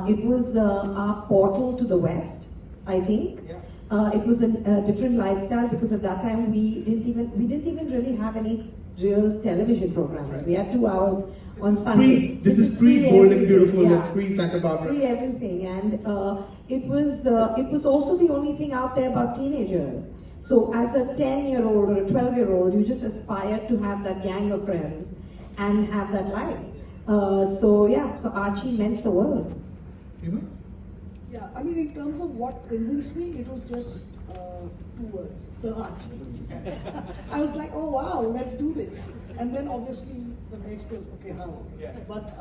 It was our portal to the West, I think. It was a different lifestyle because at that time we didn't even really have any real television programming. We had 2 hours on Sunday. This is pre Bold and Beautiful, and pre Santa Barbara. Pre everything, and it was also the only thing out there about teenagers. So as a 10-year-old or a 12-year-old, you just aspire to have that gang of friends and have that life. So Archie meant the world. You know? Yeah, I mean, in terms of what convinced me, it was just 2 words, the Archies. I was like, oh wow, let's do this. And then obviously the next was, okay, how? But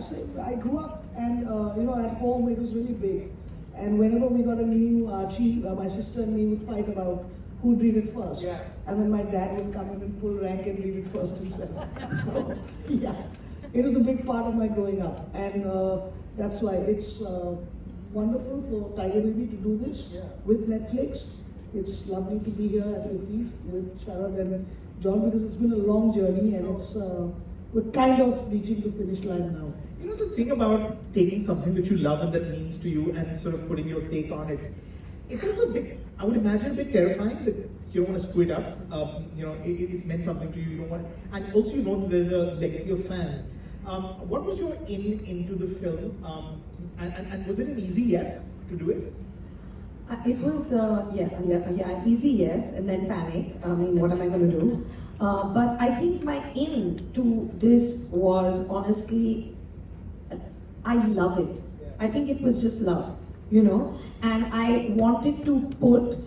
so I grew up and at home it was really big. And whenever we got a new Archie, my sister and me would fight about who'd read it first. And then my dad would come in and pull rank and read it first himself. So it was a big part of my growing up. And that's why it's wonderful for Tiger Baby to do this with Netflix. It's lovely to be here at Iffi with Sharad and John because it's been a long journey and it's we're kind of reaching the finish line now. You know, the thing about taking something that you love and that means to you and sort of putting your take on it, it's also a bit, I would imagine, a bit terrifying that you don't want to screw it up. It's meant something to you, you don't want, and also you know that there's a legacy of fans. What was your into the film? And was it an easy yes to do it? It was, easy yes, and then panic. I mean, what am I going to do? But I think my to this was honestly, I love it. I think it was just love, and I wanted to put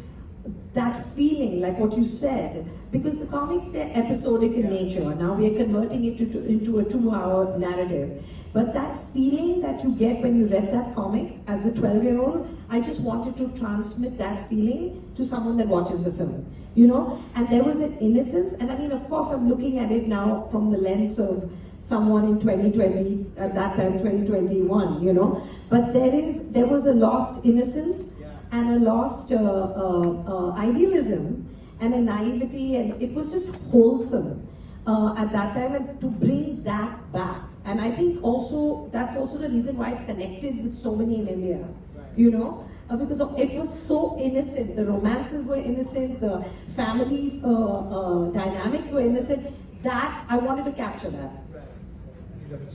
that feeling, like what you said, because the comics, they're episodic in nature. Now we are converting it into a 2-hour narrative. But that feeling that you get when you read that comic as a 12-year-old, I just wanted to transmit that feeling to someone that watches the film, And there was an innocence, and I mean, of course, I'm looking at it now from the lens of someone in 2020, at that time 2021, But there was a lost innocence and a lost idealism and a naivety, and it was just wholesome at that time, and to bring that back. And I think also, that's also the reason why it connected with so many in India, because it was so innocent. The romances were innocent, the family dynamics were innocent. That, I wanted to capture that.